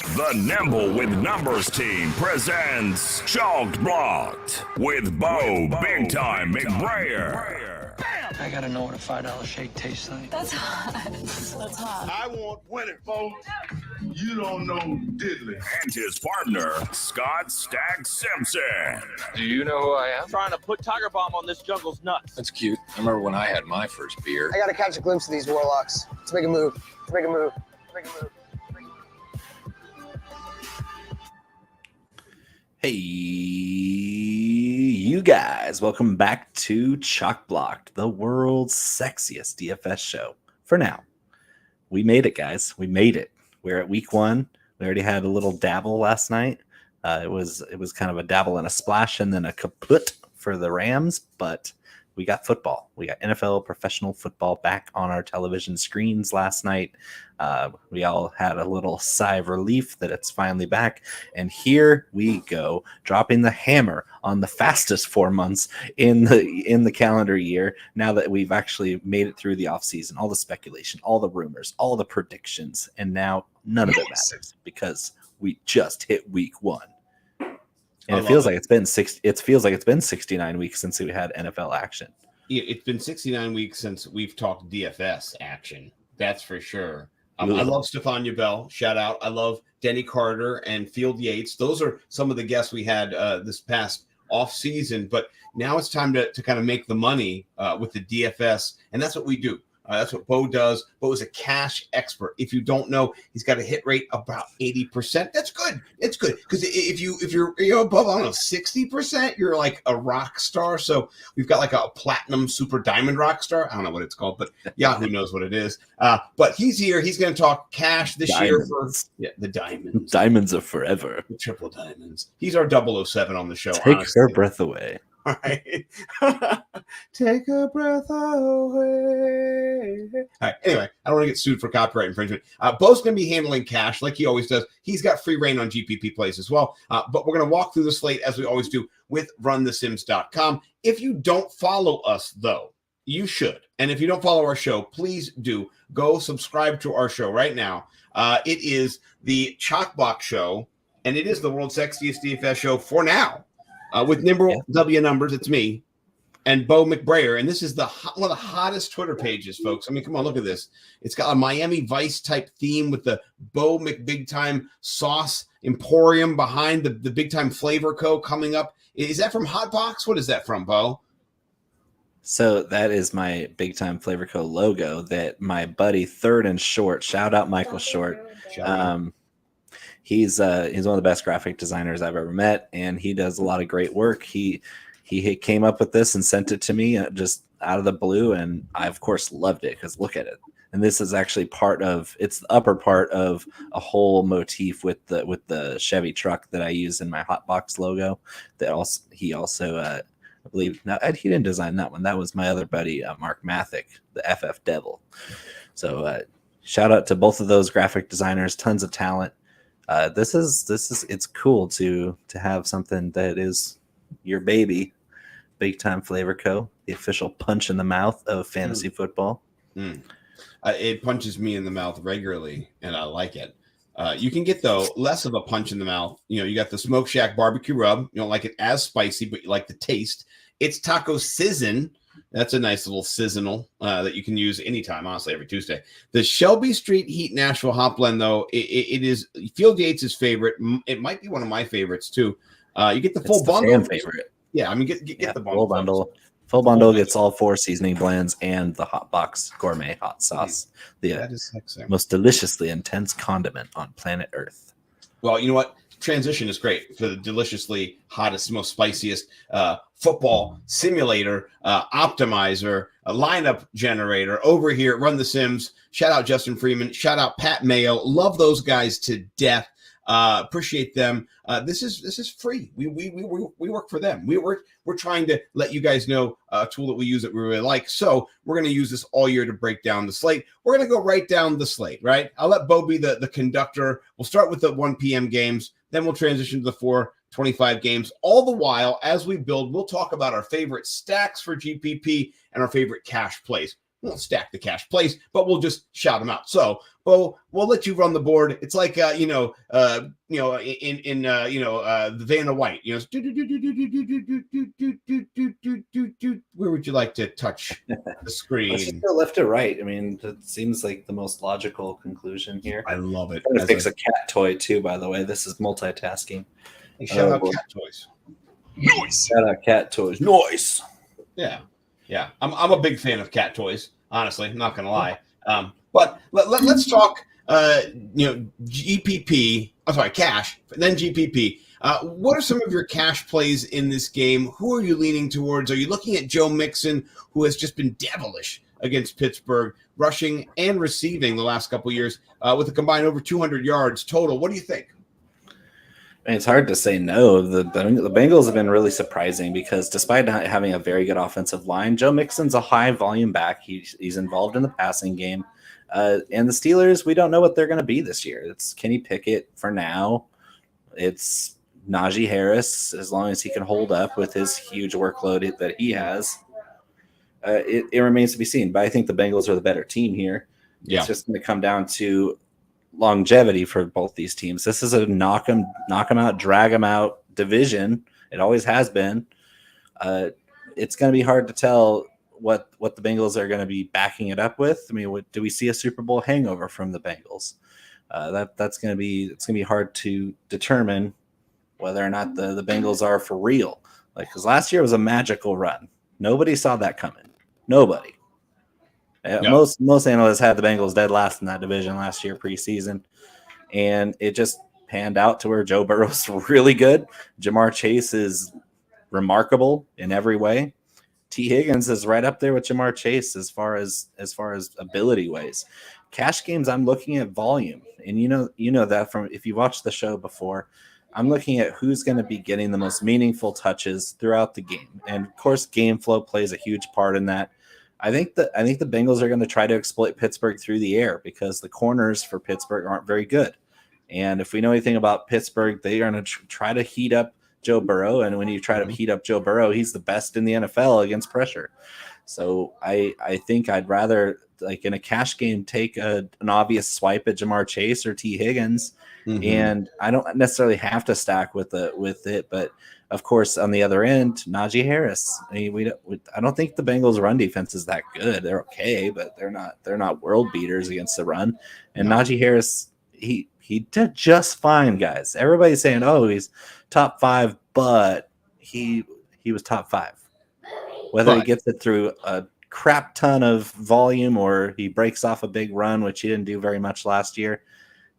The Nimble with Numbers team presents Chalked Blocked with Bo Big Time McBrayer. I gotta know what a $5 shake tastes like. That's hot. That's hot. I want winning, folks. You don't know diddly. And his partner, Scott Stag Simpson. Do you know who I am? Trying to put Tiger Bomb on this jungle's nuts. That's cute. I remember when I had my first beer. I gotta catch a glimpse of these warlocks. Let's make a move. Let's make a move. Let's make a move. Hey, you guys, welcome back to Chalk Blocked, the world's sexiest DFS show. For now, we made it, guys. We made it. We're at week one. We already had a little dabble last night. It was kind of a dabble and a splash and then a kaput for the Rams, but we got football. We got NFL professional football back on our television screens last night. We all had a little sigh of relief that it's finally back. And here we go, dropping the hammer on the fastest 4 months in the calendar year. Now that we've actually made it through the offseason, all the speculation, all the rumors, all the predictions, and now none of it matters because we just hit week one. And it feels like it's been 69 weeks since we had NFL action. It's been 69 weeks since we've talked DFS action. That's for sure. I love Stephania Bell. Shout out. I love Denny Carter and Field Yates. Those are some of the guests we had this past off season. But now it's time to kind of make the money with the DFS. And that's what we do. That's what Bo does. Bo is a cash expert. If you don't know, he's got a hit rate about 80%. That's good. It's good because if you're above, I don't know, 60%, you're like a rock star. So we've got like a platinum super diamond rock star. I don't know what it's called, but Yahoo knows what it is. But he's here. He's going to talk cash this year for the diamonds. Diamonds are forever. The triple diamonds. He's our 007 on the show. Take her breath away. All right. Take a breath away. All right. Anyway, I don't want to get sued for copyright infringement. Bo's going to be handling cash like he always does. He's got free reign on GPP plays as well. But we're going to walk through the slate as we always do with runthesims.com. If you don't follow us, though, you should. And if you don't follow our show, please do go subscribe to our show right now. It is the Chalk Block Show, and it is the world's sexiest DFS show for now. With Nimble W Numbers, it's me and Bo McBrayer, and this is one of the hottest Twitter pages, folks. I mean, come on, look at this. It's got a Miami Vice type theme with the Bo McBig Time Sauce Emporium behind the Big Time Flavor Co. coming up. Is that from Hotbox? What is that from, Bo? So that is my Big Time Flavor Co. logo that my buddy Third and Short, shout out Michael Short. He's one of the best graphic designers I've ever met, and he does a lot of great work. He came up with this and sent it to me just out of the blue, and I of course loved it because look at it. And this is actually it's the upper part of a whole motif with the Chevy truck that I use in my Hotbox logo. He also I believe he didn't design that one. That was my other buddy Mark Mathick, the FF Devil. So shout out to both of those graphic designers. Tons of talent. It's cool to have something that is your baby. Big Time Flavor Co., the official punch in the mouth of fantasy football. It punches me in the mouth regularly, and I like it. You can get, though, less of a punch in the mouth. You got the Smoke Shack barbecue rub. You don't like it as spicy, but you like the taste. It's Taco Sizzin'. That's a nice little sizzle that you can use anytime, honestly, every Tuesday. The Shelby Street Heat Nashville Hot Blend, though, it is Field Yates' favorite. It might be one of my favorites, too. You get the full bundle. Fan favorite. Yeah, I mean, get the bundle. Full bundle. Full bundle gets all 4 seasoning blends and the Hot Box Gourmet Hot Sauce. That is most deliciously intense condiment on planet Earth. Well, you know what? Transition is great for the deliciously hottest, most spiciest football simulator, optimizer, a lineup generator over here at Run the Sims. Shout out Justin Freeman. Shout out Pat Mayo. Love those guys to death. Appreciate them. This is free. We work for them. We're trying to let you guys know a tool that we use that we really like. So we're going to use this all year to break down the slate. We're going to go right down the slate, right? I'll let Bo be the conductor. We'll start with the 1 p.m. games. Then we'll transition to the 4:25 games. All the while, as we build, we'll talk about our favorite stacks for GPP and our favorite cash plays. won't stack the cash plays, but we'll just shout them out. So, Bo, we'll let you run the board. It's like in the Vanna White, where would you like to touch the screen? Let's just go left to right. I mean, that seems like the most logical conclusion here. I love it. I'm gonna fix a cat toy too, by the way. This is multitasking. Hey, shout out cat toys. Nice. Shout out cat toys. Nice. Yeah. I'm a big fan of cat toys. Honestly, I'm not gonna lie. But let's talk. GPP. I'm sorry, cash. Then GPP. What are some of your cash plays in this game? Who are you leaning towards? Are you looking at Joe Mixon, who has just been devilish against Pittsburgh, rushing and receiving the last couple of years with a combined over 200 yards total? What do you think? It's hard to say no. The Bengals have been really surprising because despite not having a very good offensive line, Joe Mixon's a high volume back. He's involved in the passing game. And the Steelers, we don't know what they're going to be this year. It's Kenny Pickett for now. It's Najee Harris, as long as he can hold up with his huge workload that he has. It remains to be seen. But I think the Bengals are the better team here. Yeah. It's just going to come down to longevity for both these teams. This is a knock 'em out, drag 'em out division. It always has been. It's going to be hard to tell what the Bengals are going to be backing it up with. I mean, do we see a Super Bowl hangover from the Bengals? It's going to be hard to determine whether or not the Bengals are for real. Because last year was a magical run. Nobody saw that coming. Nobody. Yep. Most analysts had the Bengals dead last in that division last year preseason, and it just panned out to where Joe Burrow's really good. Jamar Chase is remarkable in every way. T. Higgins is right up there with Jamar Chase as far as ability ways. Cash games, I'm looking at volume, and you know that from if you watched the show before. I'm looking at who's going to be getting the most meaningful touches throughout the game, and of course, game flow plays a huge part in that. I think the Bengals are going to try to exploit Pittsburgh through the air because the corners for Pittsburgh aren't very good. And if we know anything about Pittsburgh, they are going to try to heat up Joe Burrow. And when you try to heat up Joe Burrow, he's the best in the NFL against pressure. So I think I'd rather, like in a cash game, take an obvious swipe at Jamar Chase or T. Higgins. Mm-hmm. And I don't necessarily have to stack with it, but of course, on the other end, Najee Harris. I mean, I don't think the Bengals' run defense is that good. They're okay, but they're not world beaters against the run. And Najee Harris, he did just fine, guys. Everybody's saying, "Oh, he's top 5," but he was top 5. Whether he gets it through a crap ton of volume or he breaks off a big run, which he didn't do very much last year,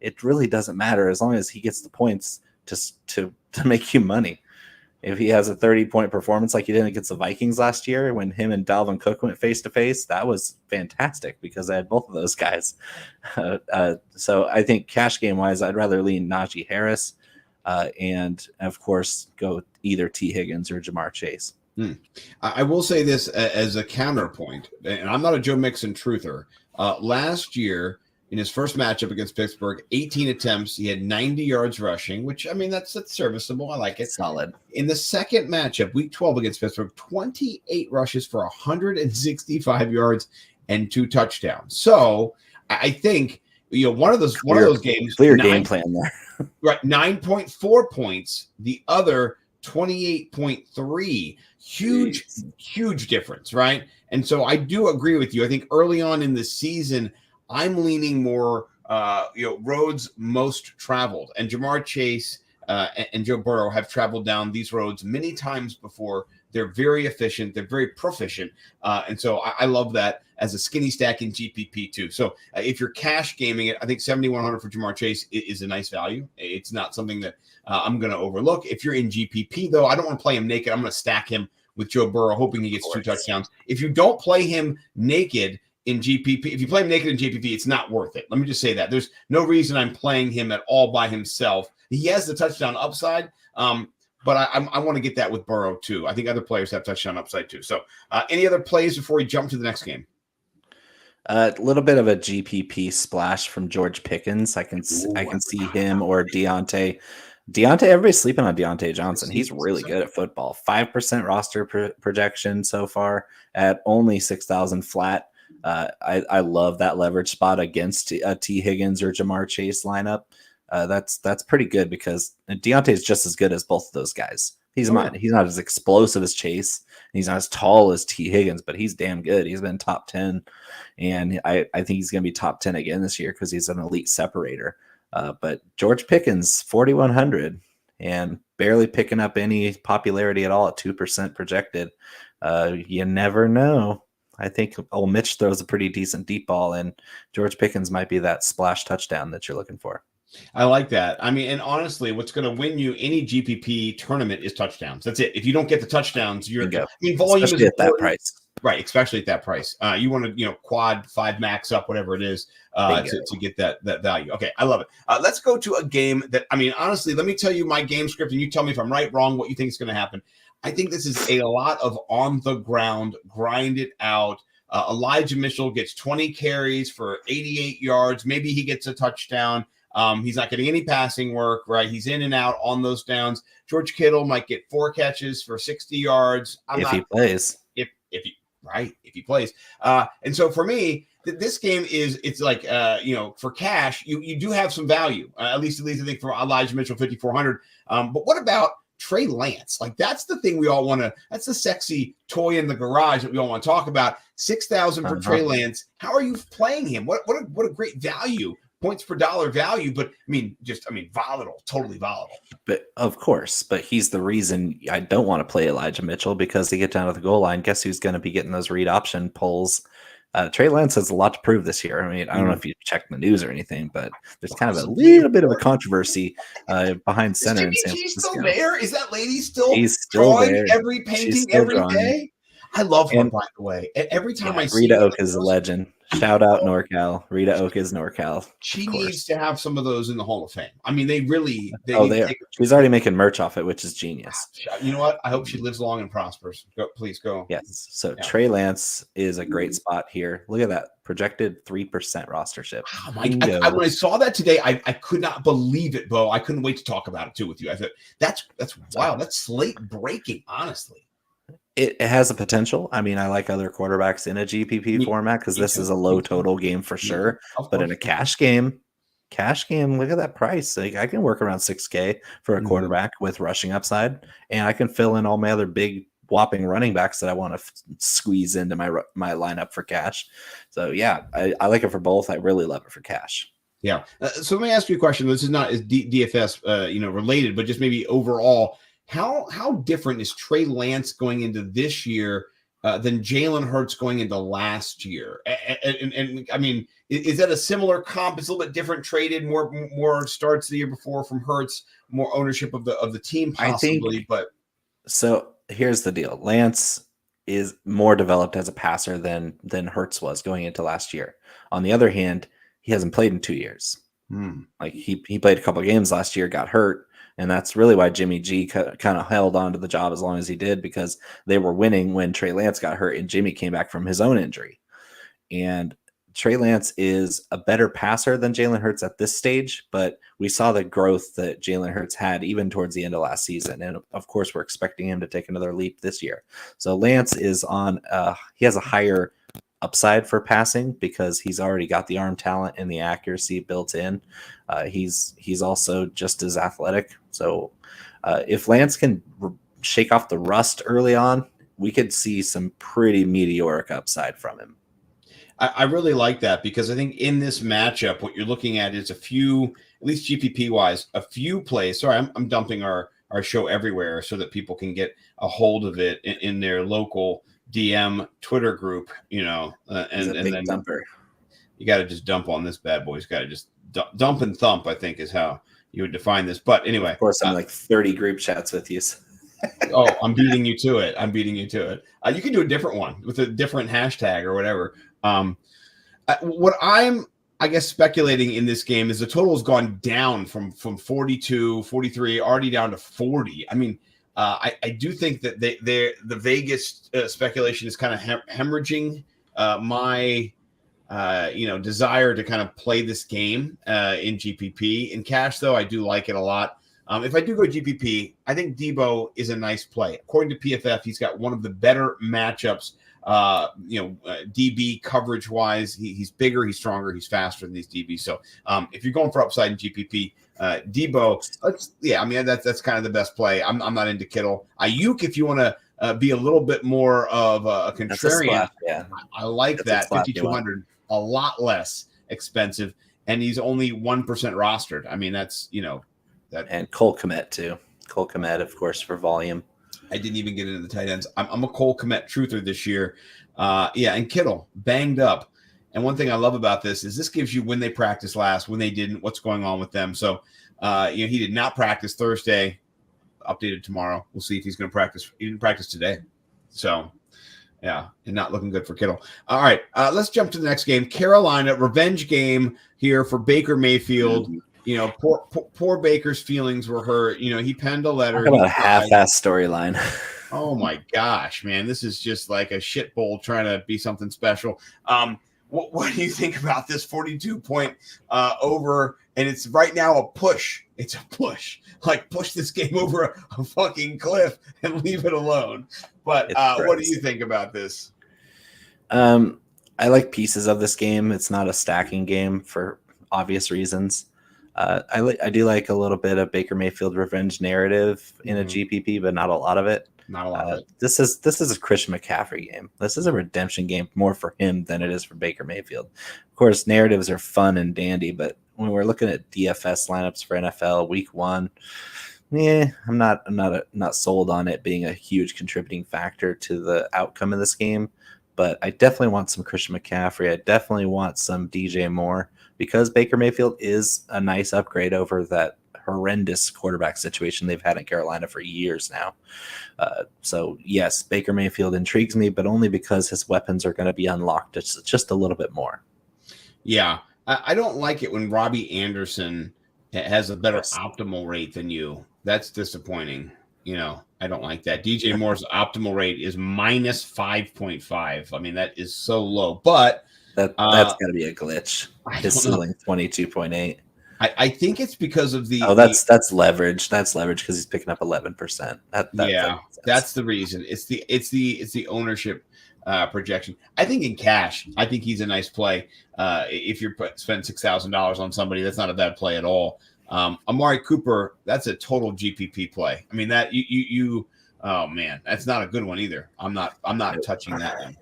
it really doesn't matter as long as he gets the points to make you money. If he has a 30-point performance like he did against the Vikings last year when him and Dalvin Cook went face-to-face, that was fantastic because I had both of those guys. So I think cash game-wise, I'd rather lean Najee Harris and, of course, go either T. Higgins or Jamar Chase. I will say this as a counterpoint, and I'm not a Joe Mixon truther. Last year, in his first matchup against Pittsburgh, 18 attempts. He had 90 yards rushing, which, I mean, that's serviceable. I like it. Solid. In the second matchup, week 12 against Pittsburgh, 28 rushes for 165 yards and 2 touchdowns. So I think, one of those games. Clear game plan there. Right. 9.4 points. The other 28.3. Huge difference, right? And so I do agree with you. I think early on in the season, I'm leaning more, roads most traveled. And Jamar Chase and Joe Burrow have traveled down these roads many times before. They're very efficient. They're very proficient. And so I love that as a skinny stack in GPP too. So if you're cash gaming it, I think 7,100 for Jamar Chase is a nice value. It's not something that I'm going to overlook. If you're in GPP, though, I don't want to play him naked. I'm going to stack him with Joe Burrow, hoping he gets 2 touchdowns. If you don't play him naked in GPP, if you play him naked in GPP, it's not worth it. Let me just say that. There's no reason I'm playing him at all by himself. He has the touchdown upside, but I want to get that with Burrow too. I think other players have touchdown upside too. So any other plays before we jump to the next game? A little bit of a GPP splash from George Pickens. I can see him or Deontay. Everybody's sleeping on Deontay Johnson. He's really good at football. 5% roster projection so far at only 6,000 flat. I love that leverage spot against T. Higgins or Jamar Chase lineup. That's pretty good because Deontay is just as good as both of those guys. He's not as explosive as Chase. He's not as tall as T. Higgins, but he's damn good. He's been top 10, and I think he's going to be top 10 again this year because he's an elite separator. But George Pickens, 4,100, and barely picking up any popularity at all at 2% projected. You never know. I think Ole Mitch throws a pretty decent deep ball, and George Pickens might be that splash touchdown that you're looking for. I like that. I mean, and honestly, what's going to win you any GPP tournament is touchdowns. That's it. If you don't get the touchdowns, you're Bingo. I mean, volume especially is at that price. Right, especially at that price. You want to, quad 5 max up, whatever it is, to get that value. Okay, I love it. Let's go to a game that, I mean, honestly, let me tell you my game script, and you tell me if I'm right, wrong, what you think is going to happen. I think this is a lot of on the ground, grind it out. Elijah Mitchell gets 20 carries for 88 yards. Maybe he gets a touchdown. He's not getting any passing work, right? He's in and out on those downs. George Kittle might get 4 catches for 60 yards. He plays. If he plays. And so for me, this game it's like, for cash, you do have some value, at least I think for Elijah Mitchell, 5,400. But what about Trey Lance? Like, that's the thing we all want to, that's the sexy toy in the garage that we all want to talk about. 6,000 for Trey Lance. How are you playing him? What a great value. Points per dollar value, but volatile, totally volatile. But of course, he's the reason I don't want to play Elijah Mitchell, because they get down to the goal line. Guess who's going to be getting those read option pulls? Trey Lance has a lot to prove this year. I mean, I don't know if you check the news or anything, but there's kind of a little bit of a controversy behind center in San Francisco. Still there? Is that lady still? She's still drawing there. Every painting every day. I love her, by the way. Every time I see Rita Oak is a legend. Shout out NorCal. Rita Oak is NorCal. She needs to have some of those in the Hall of Fame. I mean, they are. She's already making merch off it, which is genius. You know what? I hope she lives long and prospers. Please go. Yes. So Trey Lance is a great spot here. Look at that projected 3% rostership. Oh my God. When I saw that today, I could not believe it, Bo. I couldn't wait to talk about it too with you. I thought that's wild. That's slate breaking, honestly. It has a potential. I mean, I like other quarterbacks in a GPP format because this is a low total game for sure. But in a cash game, look at that price. Like, I can work around 6K for a quarterback with rushing upside, and I can fill in all my other big whopping running backs that I want to squeeze into my lineup for cash. So yeah, I like it for both. I really love it for cash. Yeah. So let me ask you a question. This is not as DFS related, but just maybe overall. How different is Trey Lance going into this year than Jalen Hurts going into last year? And I mean, is that a similar comp? It's a little bit different. Traded more starts the year before from Hurts, more ownership of the team possibly. So here's the deal: Lance is more developed as a passer than Hurts was going into last year. On the other hand, he hasn't played in 2 years. Like he played a couple of games last year, got hurt. And that's really why Jimmy G kind of held on to the job as long as he did, because they were winning when Trey Lance got hurt and Jimmy came back from his own injury. And Trey Lance is a better passer than Jalen Hurts at this stage, but we saw the growth that Jalen Hurts had even towards the end of last season. And of course, we're expecting him to take another leap this year. So Lance is he has a higher upside for passing because he's already got the arm talent and the accuracy built in. He's also just as athletic. So if Lance can shake off the rust early on, we could see some pretty meteoric upside from him. I really like that because I think in this matchup, what you're looking at is a few, at least GPP wise, a few plays. Sorry, I'm dumping our show everywhere so that people can get a hold of it in their local DM Twitter group, and then dumper. You got to just dump on this bad boy. You got to just dump and thump, I think is how you would define this. But anyway, of course, I'm like 30 group chats with you. Oh, I'm beating you to it. You can do a different one with a different hashtag or whatever. What I'm, I guess, speculating in this game is the total has gone down from 42, 43, already down to 40. I mean, I do think that the Vegas speculation is kind of hemorrhaging my desire to kind of play this game in GPP. In cash, though, I do like it a lot. If I do go GPP, I think Debo is a nice play. According to PFF, he's got one of the better matchups DB coverage wise, he's bigger, he's stronger, he's faster than these DBs. So if you're going for upside in GPP, Debo, that's kind of the best play. I'm not into Kittle. Ayuk, if you want to be a little bit more of a contrarian, I like that. 5,200, a lot less expensive, and he's only 1% rostered. I mean, that's that. And Cole Kmet too. Cole Kmet, of course, for volume. I didn't even get into the tight ends. I'm a Cole Kmet truther this year. And Kittle banged up. And one thing I love about this is this gives you when they practiced last, when they didn't, what's going on with them. So, he did not practice Thursday, updated tomorrow. We'll see if he's going to practice. He didn't practice today. So, and not looking good for Kittle. All right, let's jump to the next game. Carolina, revenge game here for Baker Mayfield. Poor Baker's feelings were hurt. He penned a letter. Talk about a half-ass storyline. Oh my gosh, man. This is just like a shit bowl trying to be something special. What do you think about this 42-point over? And it's right now a push. It's a push. Like, push this game over a fucking cliff and leave it alone. But what do you think about this? I like pieces of this game. It's not a stacking game for obvious reasons. I do like a little bit of Baker Mayfield revenge narrative in a GPP, but not a lot of it. Not a lot of it. This is a Christian McCaffrey game. This is a redemption game more for him than it is for Baker Mayfield. Of course, narratives are fun and dandy, but when we're looking at DFS lineups for NFL Week 1, I'm not sold on it being a huge contributing factor to the outcome of this game. But I definitely want some Christian McCaffrey. I definitely want some DJ Moore, because Baker Mayfield is a nice upgrade over that horrendous quarterback situation they've had in Carolina for years now. So yes, Baker Mayfield intrigues me, but only because his weapons are going to be unlocked just a little bit more. Yeah. I don't like it when Robbie Anderson has a better optimal rate than you. That's disappointing. I don't like that. DJ Moore's optimal rate is minus 5.5. I mean, that is so low, but that's got to be a glitch. His ceiling 22.8. I think it's because of the. Oh, that's leverage. That's leverage because he's picking up 11%. That's the reason. It's the ownership projection. I think in cash, I think he's a nice play. If you're spending $6,000 on somebody, that's not a bad play at all. Amari Cooper, that's a total GPP play. I mean, that oh man, that's not a good one either. I'm not touching that one.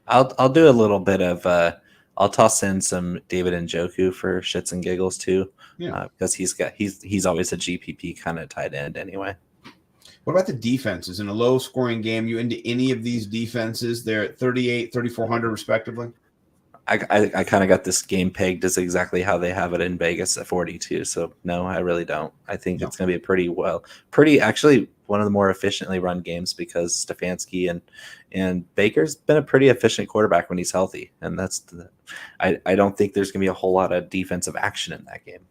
I'll do a little bit of I'll toss in some David Njoku for shits and giggles too. Yeah, because he's always a GPP kind of tight end anyway. What about the defenses in a low scoring game? You into any of these defenses? They're at 38, 3,400 respectively. I kind of got this game pegged as exactly how they have it in Vegas at 42. So no, I really don't. I think it's going to be pretty actually one of the more efficiently run games, because Stefanski and Baker's been a pretty efficient quarterback when he's healthy. And I don't think there's going to be a whole lot of defensive action in that game.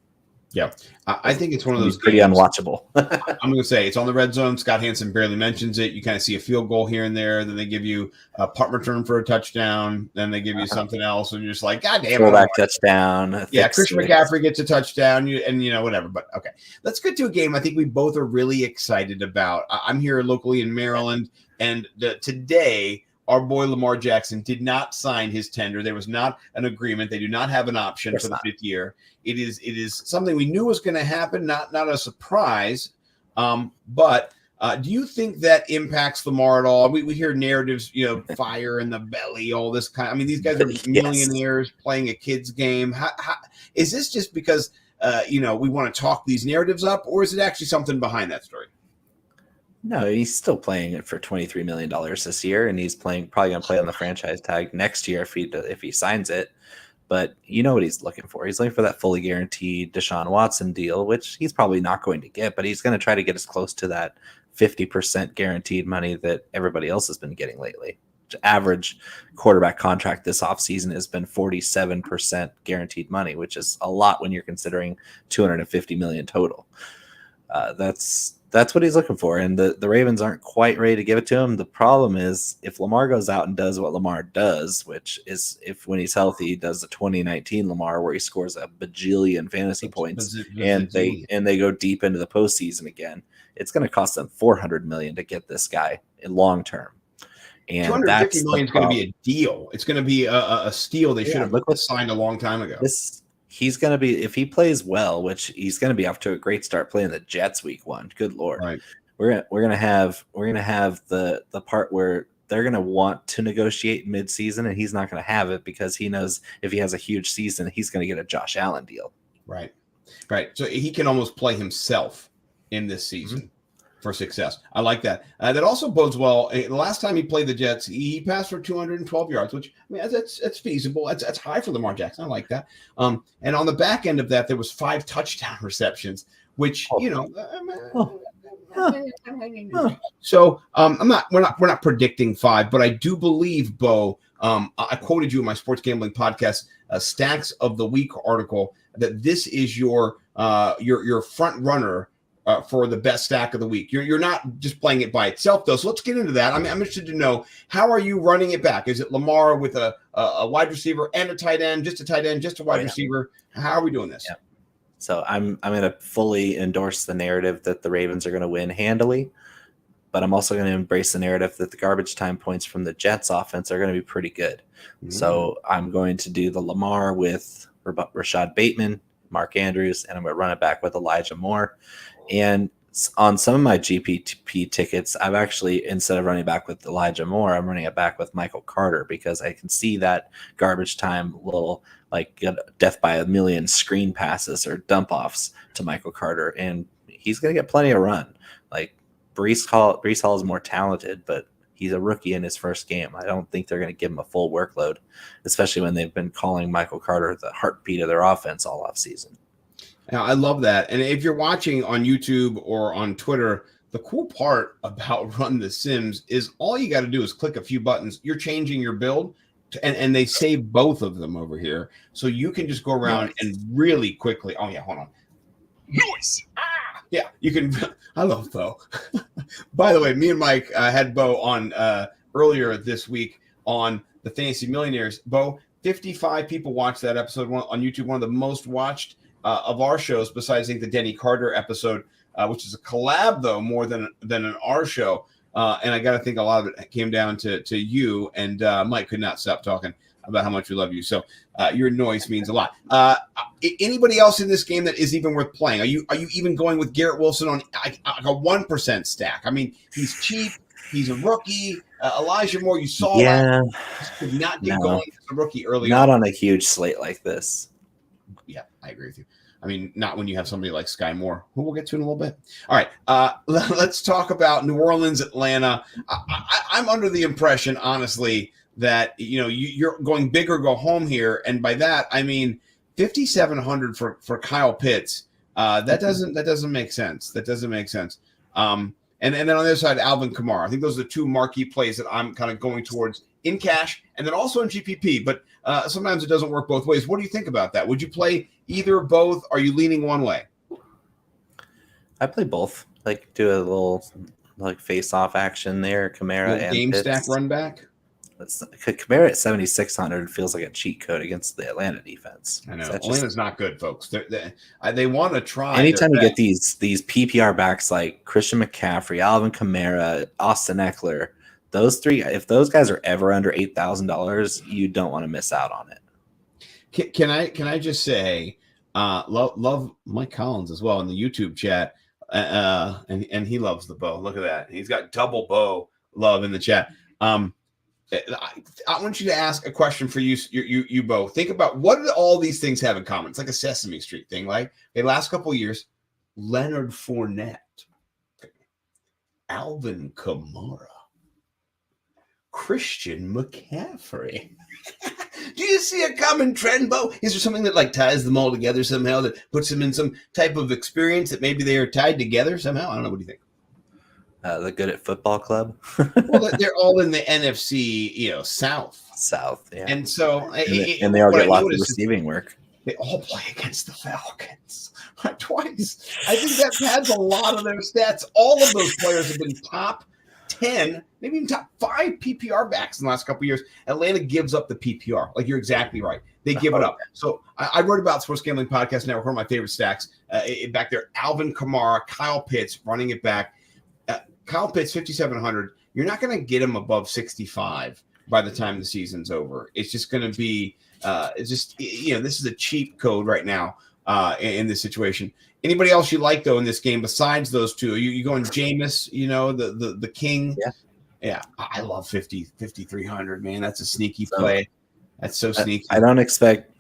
Yeah, I think it's one of those pretty games, unwatchable. I'm going to say it's on the red zone. Scott Hansen barely mentions it. You kind of see a field goal here and there. Then they give you a punt return for a touchdown. Then they give you something else, and you're just like, God damn it! Throwback touchdown. Yeah, Christian McCaffrey gets a touchdown, and whatever. But okay, let's get to a game I think we both are really excited about. I'm here locally in Maryland, and today our boy Lamar Jackson did not sign his tender. There was not an agreement. They do not have an option for the 5th year. It is something we knew was going to happen, not a surprise. But do you think that impacts Lamar at all? We hear narratives, fire in the belly, all this kind. I mean, these guys are millionaires playing a kid's game. How is this just because we want to talk these narratives up, or is it actually something behind that story? No, he's still playing it for $23 million this year, and he's probably going to play on the franchise tag next year if he signs it. But you know what he's looking for. He's looking for that fully guaranteed Deshaun Watson deal, which he's probably not going to get, but he's going to try to get as close to that 50% guaranteed money that everybody else has been getting lately. Average quarterback contract this offseason has been 47% guaranteed money, which is a lot when you're considering $250 million total. That's what he's looking for, and the Ravens aren't quite ready to give it to him. The problem is if Lamar goes out and does what Lamar does, which is if when he's healthy, he does the 2019 Lamar where he scores a bajillion fantasy points and they go deep into the postseason again, it's going to cost them $400 million to get this guy in long term. And 250 million is going to be a deal. It's going to be a steal. They should have signed a long time ago. He's going to be, if he plays well, which he's going to be off to a great start playing the Jets week 1. Good Lord. Right. We're going to have the part where they're going to want to negotiate mid-season, and he's not going to have it because he knows if he has a huge season, he's going to get a Josh Allen deal. Right. So he can almost play himself in this season for success. I like that. That also bodes well. The last time he played the Jets, he passed for 212 yards, which I mean that's feasible. That's high for Lamar Jackson. I like that. And on the back end of that, there was 5 touchdown receptions, which So we're not predicting 5, but I do believe, Bo, I quoted you in my sports gambling podcast, Stacks of the Week article, that this is your front runner for the best stack of the week. You're not just playing it by itself, though. So let's get into that. I'm interested to know, how are you running it back? Is it Lamar with a wide receiver and a tight end, just a wide receiver? How are we doing this? Yeah. So I'm going to fully endorse the narrative that the Ravens are going to win handily, but I'm also going to embrace the narrative that the garbage time points from the Jets offense are going to be pretty good. So I'm going to do the Lamar with Rashad Bateman, Mark Andrews, and I'm going to run it back with Elijah Moore. And on some of my GPP tickets, I've actually, instead of running back with Elijah Moore, I'm running it back with Michael Carter, because I can see that garbage time little, like, death by a million screen passes or dump offs to Michael Carter, and he's going to get plenty of run. Like, Breece Hall is more talented, but he's a rookie in his first game. I don't think they're going to give him a full workload, especially when they've been calling Michael Carter the heartbeat of their offense all offseason. Now, I love that. And if you're watching on YouTube or on Twitter, the cool part about Run the Sims is all you got to do is click a few buttons. You're changing your build, and they save both of them over here. So you can just go around and really quickly. Oh, yeah, hold on. Noise. Yeah, you can. I love Bo. By the way, me and Mike had Bo on earlier this week on the Fantasy Millionaires. Bo, 55 people watched that episode on YouTube, one of the most watched of our shows, besides, I think, the Denny Carter episode, which is a collab, though, more than an our show. And I got to think a lot of it came down to you, and Mike could not stop talking about how much we love you. So your noise means a lot. Anybody else in this game that is even worth playing? Are you even going with Garrett Wilson on a 1% stack? I mean, he's cheap. He's a rookie. Elijah Moore, you saw that. He could not get going as a rookie early Not on a huge slate like this. Yeah, I agree with you. I mean, not when you have somebody like Sky Moore, who we'll get to in a little bit. All right, let's talk about New Orleans, Atlanta. I'm under the impression, honestly, that you're going big or go home here, and by that I mean 5,700 for Kyle Pitts. That doesn't make sense. That doesn't make sense. And then on the other side, Alvin Kamara. I think those are the two marquee plays that I'm kind of going towards in cash and then also in GPP. But sometimes it doesn't work both ways. What do you think about that? Would you play either or both? Are you leaning one way? I play both. Like, do a little face-off action there. Kamara and game Pitts. stack run back. Kamara at 7,600 feels like a cheat code against the Atlanta defense. I know Atlanta's not good, folks. They want to try. Anytime you get these PPR backs like Christian McCaffrey, Alvin Kamara, Austin Eckler, those three, if those guys are ever under $8,000, you don't want to miss out on it. Can I just say, love Mike Collins as well in the YouTube chat, and he loves the bow. Look at that. He's got double bow love in the chat. I want you to ask a question for you both. Think about, what do all these things have in common? It's like a Sesame Street thing. Like, the last couple of years, Leonard Fournette, Alvin Kamara, Christian McCaffrey. Do you see a common trend, Bo? Is there something that ties them all together somehow, that puts them in some type of experience that maybe they are tied together somehow? I don't know. What do you think? They're good at football club. Well, they're all in the NFC, South, yeah. And so, and they all get lots of receiving work. They all play against the Falcons twice. I think that pads a lot of their stats. All of those players have been top 10, maybe even top 5 PPR backs in the last couple of years. Atlanta gives up the PPR. Like, you're exactly right. They give it up. So I wrote about Sports Gambling Podcast Network, one of my favorite stacks back there. Alvin Kamara, Kyle Pitts running it back. Kyle Pitts, 5,700. you're not going to get him above 65 by the time the season's over. It's just going to be, this is a cheap code right now in this situation. Anybody else you like, though, in this game besides those two? You going Jameis, the king? Yeah. I love 5,300, man. That's a sneaky play. That's so sneaky. I don't expect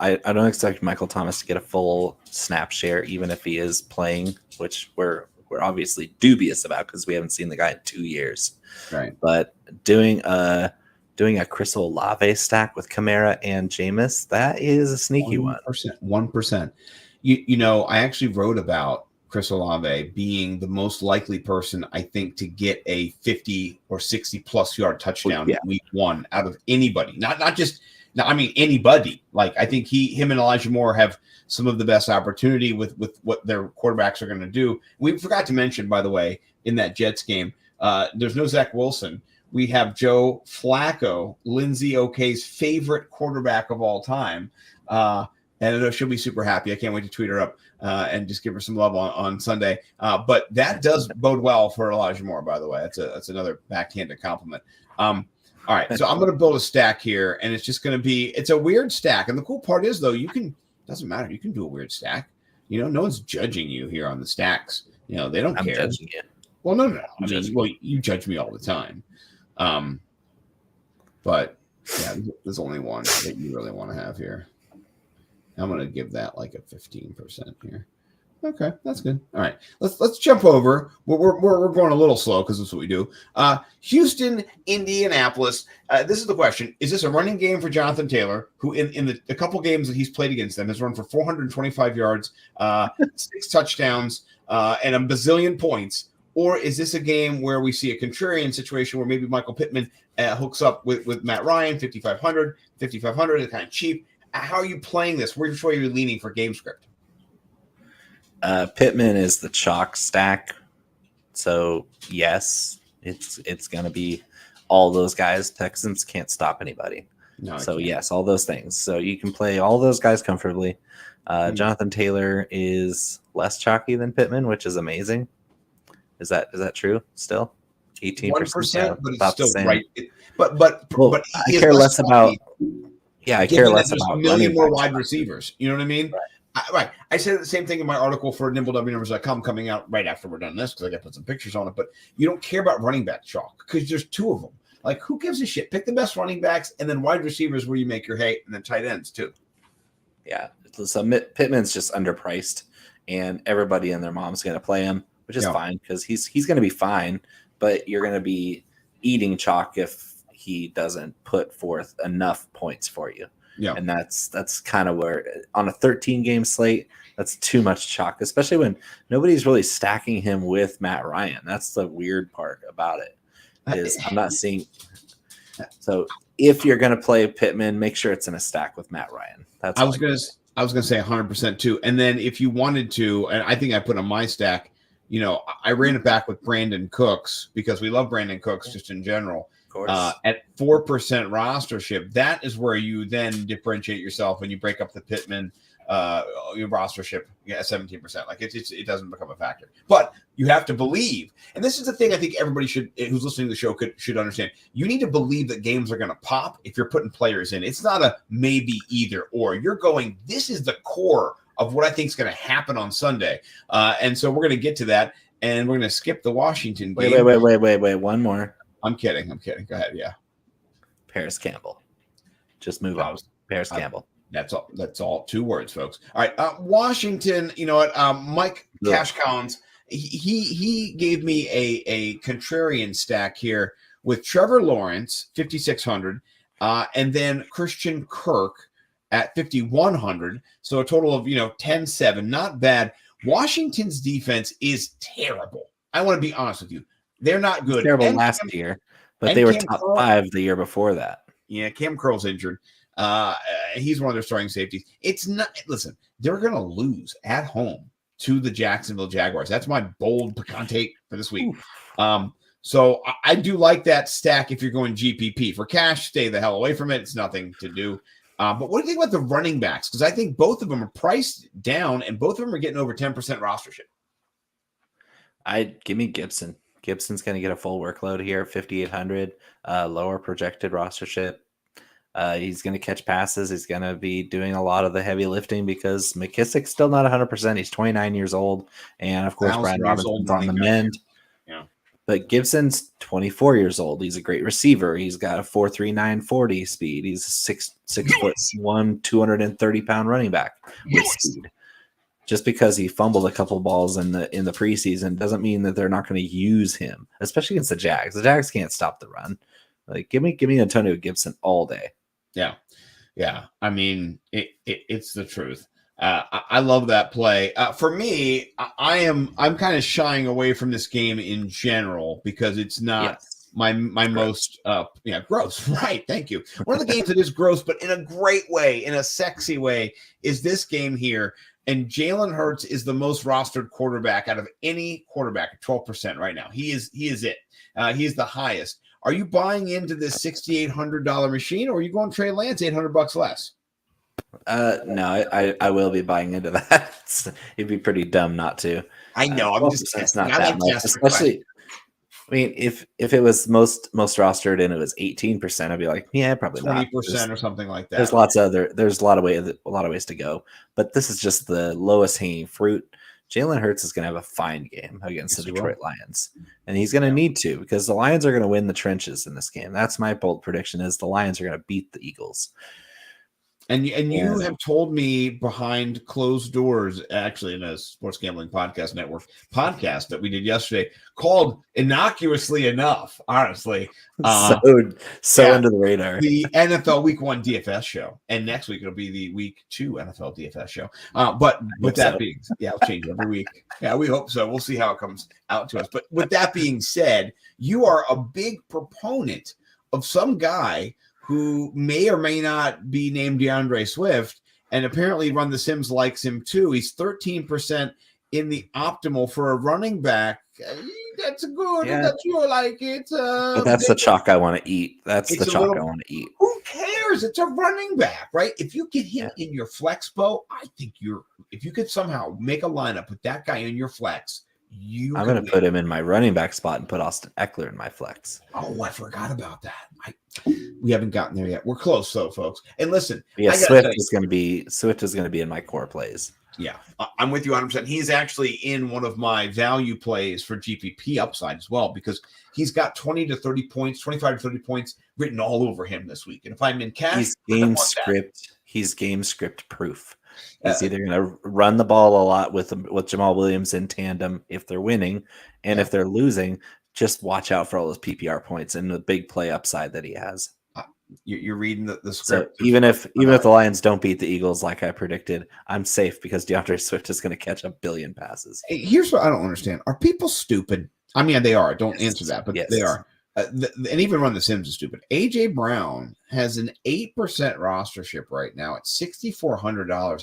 Michael Thomas to get a full snap share, even if he is playing, which we're obviously dubious about because we haven't seen the guy in 2 years. Right. But doing a Chris Olave stack with Kamara and Jameis, that is a sneaky 1%. I actually wrote about Chris Olave being the most likely person, I think, to get a 50 or 60 plus yard touchdown in week 1 out of anybody. Anybody. Like, I think him and Elijah Moore have some of the best opportunity with what their quarterbacks are going to do. We forgot to mention, by the way, in that Jets game, there's no Zach Wilson. We have Joe Flacco, Lindsay Okay's favorite quarterback of all time. And I know she'll be super happy. I can't wait to tweet her up and just give her some love on Sunday. But that does bode well for Elijah Moore, by the way. That's another backhanded compliment. All right, so I'm going to build a stack here, and it's just going to be – it's a weird stack. And the cool part is, though, doesn't matter. You can do a weird stack. No one's judging you here on the stacks. They don't care. I'm judging you. Well, no. You judge me all the time. But, yeah, there's only one that you really want to have here. I'm going to give that like a 15% here. Okay, that's good. All right, let's jump over. We're going a little slow because that's what we do. Houston, Indianapolis. This is the question: is this a running game for Jonathan Taylor, who in a couple games that he's played against them has run for 425 yards, 6 touchdowns, and a bazillion points? Or is this a game where we see a contrarian situation where maybe Michael Pittman hooks up with Matt Ryan, 5,500 is kind of cheap? How are you playing this? Which way are you leaning for game script? Pittman is the chalk stack, so yes, it's going to be all those guys. Texans can't stop anybody, yes, all those things. So you can play all those guys comfortably. Jonathan Taylor is less chalky than Pittman, which is amazing. Is that true? Still, 18%, but it's still right. But I care less about. Yeah, I care less about a million more wide receivers. You know what I mean? Right. I said the same thing in my article for NimbleWnumbers.com coming out right after we're done this because I got to put some pictures on it. But you don't care about running back chalk because there's 2 of them. Like, who gives a shit? Pick the best running backs and then wide receivers where you make your hay, and then tight ends too. Yeah. So Pittman's just underpriced, and everybody and their mom's going to play him, which is fine because he's going to be fine. But you're going to be eating chalk if he doesn't put forth enough points for you. Yeah. And that's kind of where on a 13-game slate, that's too much chalk, especially when nobody's really stacking him with Matt Ryan. That's the weird part about it is I'm not seeing. So if you're going to play Pittman, make sure it's in a stack with Matt Ryan. I was going to say 100% too. And then if you wanted to, and I think I put on my stack, I ran it back with Brandon Cooks because we love Brandon Cooks just in general. At 4% rostership, that is where you then differentiate yourself when you break up the Pittman your rostership 17%. Like it doesn't become a factor. But you have to believe, and this is the thing I think everybody who's listening to the show should understand. You need to believe that games are going to pop if you're putting players in. It's not a maybe either or. You're going, this is the core of what I think is going to happen on Sunday. And so we're going to get to that, and we're going to skip the Washington game. Wait. One more. I'm kidding. Go ahead. Yeah. Paris Campbell. Just move on. Paris Campbell. That's all. That's all. 2 words, folks. All right. Washington, you know what? Mike Cash Collins, he gave me a contrarian stack here with Trevor Lawrence, 5,600, and then Christian Kirk at 5,100. So a total of, 10-7. Not bad. Washington's defense is terrible. I want to be honest with you. They're not good. Terrible last year, but they were top 5 the year before that. Yeah, Cam Curl's injured. He's one of their starting safeties. It's not. Listen, they're going to lose at home to the Jacksonville Jaguars. That's my bold pecan take for this week. So I do like that stack if you're going GPP. For cash, stay the hell away from it. It's nothing to do. But what do you think about the running backs? Because I think both of them are priced down, and both of them are getting over 10% rostership. Give me Gibson. Gibson's going to get a full workload here, 5,800, lower projected rostership. He's going to catch passes. He's going to be doing a lot of the heavy lifting because McKissick's still not 100%. He's 29 years old. And, of course, Brian Robinson's on the mend. Yeah. But Gibson's 24 years old. He's a great receiver. He's got a 4.39 40 speed. He's a 6'1", 230-pound running back with speed. Just because he fumbled a couple balls in the preseason doesn't mean that they're not going to use him, especially against the Jags. The Jags can't stop the run. Like, give me Antonio Gibson all day. Yeah. I mean, it's the truth. I love that play. For me, I'm kind of shying away from this game in general because it's not my most gross. Right. Thank you. One of the games that is gross, but in a great way, in a sexy way, is this game here. And Jalen Hurts is the most rostered quarterback out of any quarterback at 12% right now. He is it. He is the highest. Are you buying into this $6,800 machine, or are you going Trey Lance $800 less? No, I will be buying into that. It'd be pretty dumb not to. I know. I'm just it's not that much, especially. I mean, if it was most rostered and it was 18%, I'd be like, yeah, probably 20% or something like that. There's a lot of ways to go, but this is just the lowest hanging fruit. Jalen Hurts is going to have a fine game against the Detroit Lions, and he's going to need to because the Lions are going to win the trenches in this game. That's my bold prediction: is the Lions are going to beat the Eagles. And you have told me behind closed doors, actually in a Sports Gambling Podcast Network podcast that we did yesterday, called innocuously enough, honestly. So under the radar. The NFL Week 1 DFS show. And next week it'll be the Week 2 NFL DFS show. But with that being said, it'll change every week. Yeah, we hope so. We'll see how it comes out to us. But with that being said, you are a big proponent of some guy who may or may not be named DeAndre Swift, and apparently Run the Sims likes him too. He's 13% in the optimal for a running back. That's good. Yeah. That's you like it. But that's the chalk I want to eat. That's the chalk I want to eat. Who cares? It's a running back, right? If you get him in your flex, Bo, I think if you could somehow make a lineup with that guy in your flex, I'm going to put him in my running back spot and put Austin Eckler in my flex. Oh, I forgot about that. We haven't gotten there yet. We're close, though, folks. And listen, Swift is going to be in my core plays. Yeah, I'm with you 100%. He's actually in one of my value plays for GPP upside as well because he's got 20 to 30 points, 25 to 30 points written all over him this week. And if I'm in cash, he's game script proof. He's either going to run the ball a lot with Jamal Williams in tandem if they're winning, and if they're losing, just watch out for all those PPR points and the big play upside that he has. You're reading the script. So even if the Lions don't beat the Eagles like I predicted, I'm safe because DeAndre Swift is going to catch 1 billion passes. Hey, here's what I don't understand: are people stupid? I mean, they are. Don't answer that, but they are. And even Run the Sims is stupid. AJ Brown has an 8% rostership right now at $6,400.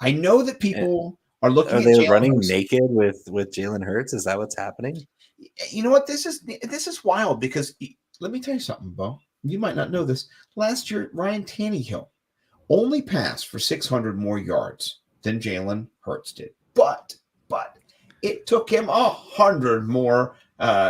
I know that people are looking. Are they running naked with Jalen Hurts? Is that what's happening? You know what? This is wild because let me tell you something, Bo. You might not know this. Last year, Ryan Tannehill only passed for 600 more yards than Jalen Hurts did, but it took him 100 more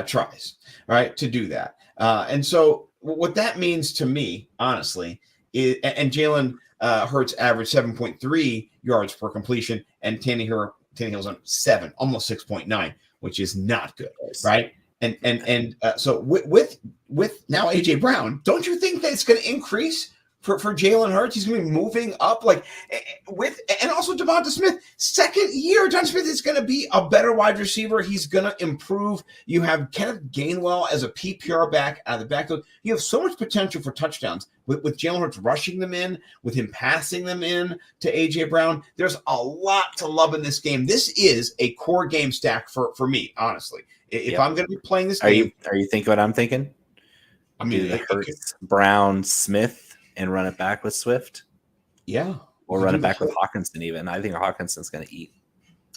tries, right, to do that. And so what that means to me, honestly, is, and Jalen Hurts averaged 7.3 yards per completion, and Tannehill's on 7, almost 6.9, which is not good, right? And so with now AJ Brown, don't you think that it's going to increase for Jalen Hurts? He's going to be moving up and also Devonta Smith, second year. Devonta Smith is going to be a better wide receiver. He's going to improve. You have Kenneth Gainwell as a PPR back out of the backfield. You have so much potential for touchdowns with Jalen Hurts rushing them in, with him passing them in to AJ Brown. There's a lot to love in this game. This is a core game stack for me, honestly. If I'm going to be playing this game, are you thinking what I'm thinking? I mean, Hurts, Brown, Smith, and run it back with Swift. Yeah, or run it back with Hawkinson. Even I think Hawkinson's going to eat.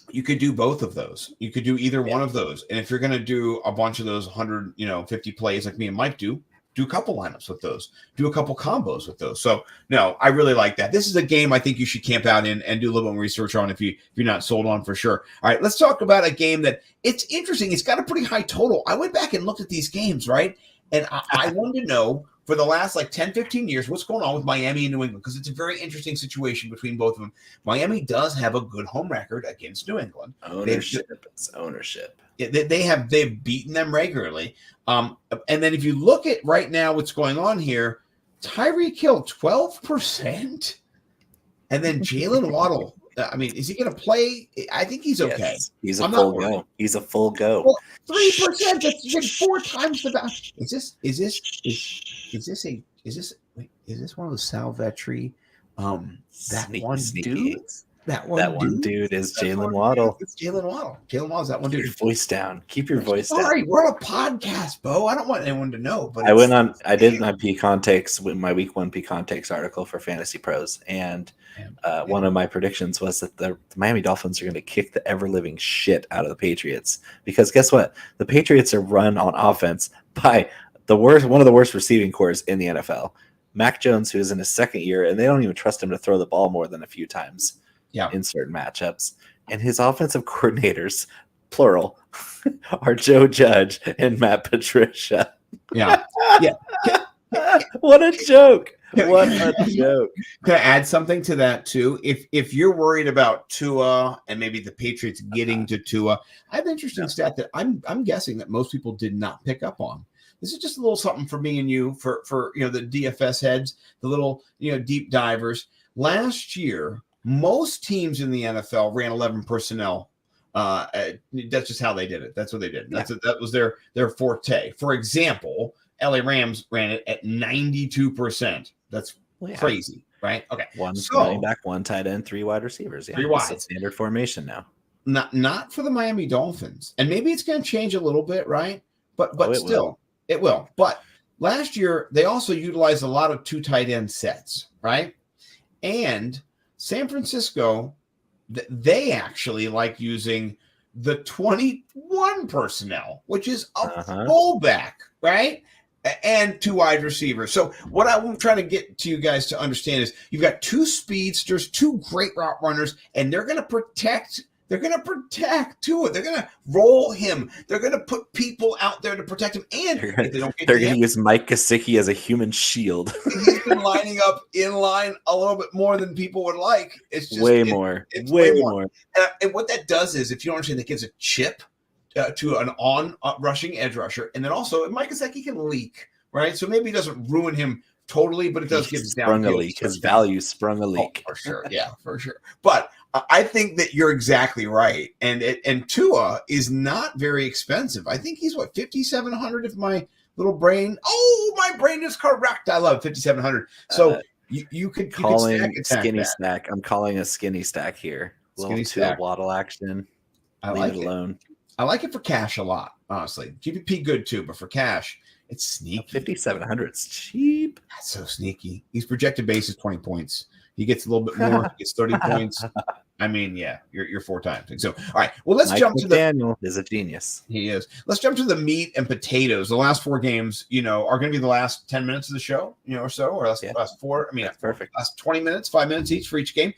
You could do both of those. You could do either one of those. And if you're going to do a bunch of those 150 plays like me and Mike do, do a couple lineups with those, do a couple combos with those. So no, I really like that. This is a game I think you should camp out in and do a little bit more research on if you're not sold on for sure. All right, let's talk about a game that it's interesting. It's got a pretty high total. I went back and looked at these games, right? And I wanted to know for the last 10, 15 years, what's going on with Miami and New England, because it's a very interesting situation between both of them. Miami does have a good home record against New England. Ownership. They've beaten them regularly. And then if you look at right now what's going on here, Tyreek Hill 12%, and then Jalen Waddle. I mean, is he going to play? I think he's okay. Yes, he's a full go. He's a full go. Well, 3%. That's been 4 times the value. Is this one of the Salvetri? That one dude is Jalen Waddle. It's Jalen Waddle. Jalen Waddle's that one dude. Keep your voice down. Keep your voice down. Sorry, we're on a podcast, Bo. I don't want anyone to know. But I did my Pecan Takes with my week 1 Pecan Takes article for Fantasy Pros, and one of my predictions was that the Miami Dolphins are going to kick the ever living shit out of the Patriots, because guess what? The Patriots are run on offense by one of the worst receiving corps in the NFL. Mac Jones, who is in his second year, and they don't even trust him to throw the ball more than a few times. In certain matchups, and his offensive coordinators, plural, are Joe Judge and Matt Patricia. Yeah. What a joke! What a joke! Can I add something to that too? If you're worried about Tua and maybe the Patriots getting to Tua, I have an interesting stat that I'm guessing that most people did not pick up on. This is just a little something for me and you, for the DFS heads, the little deep divers. Last year, most teams in the NFL ran 11 personnel. That's just how they did it. That's what they did. That was their forte. For example, LA Rams ran it at 92%. That's crazy, right? Okay. One running back, 1 tight end, 3 wide receivers. Yeah, 3 wide. That's standard formation now. Not for the Miami Dolphins. And maybe it's going to change a little bit, right? But still, it will. But last year, they also utilized a lot of 2 tight end sets, right? And San Francisco, they actually like using the 21 personnel, which is a fullback, right? And 2 wide receivers. So what I'm trying to get to you guys to understand is you've got 2 speedsters, 2 great route runners, and they're going to protect Tua. They're going to roll him. They're going to put people out there to protect him. And if they don't get they're going to use Mike Gesicki as a human shield. He's been lining up in line a little bit more than people would like. It's just way more. And what that does is, if you don't understand, that gives a chip to an rushing edge rusher. And then also, Mike Gesicki can leak, right? So maybe it doesn't ruin him totally, but it does give sprung a leak. His value sprung a leak. For sure. Yeah, for sure. But I think that you're exactly right. And Tua is not very expensive. I think he's $5,700 if my little brain. Oh, my brain is correct. I love $5,700. So you could skinny stack. I'm calling a skinny stack here. Little Tua Waddle action. Leave it alone. I like it for cash a lot, honestly. GPP good too, but for cash, it's sneaky. 5,700 is cheap. That's so sneaky. He's projected base is 20 points. He gets a little bit more. He gets 30 points. I mean, yeah, you're 4 times. So, all right. Well, let's jump to Daniel is a genius. He is. Let's jump to the meat and potatoes. The last 4 games, are going to be the last 10 minutes of the show, or so, or last 4. I mean, that's perfect. Last 20 minutes, 5 minutes each for each game.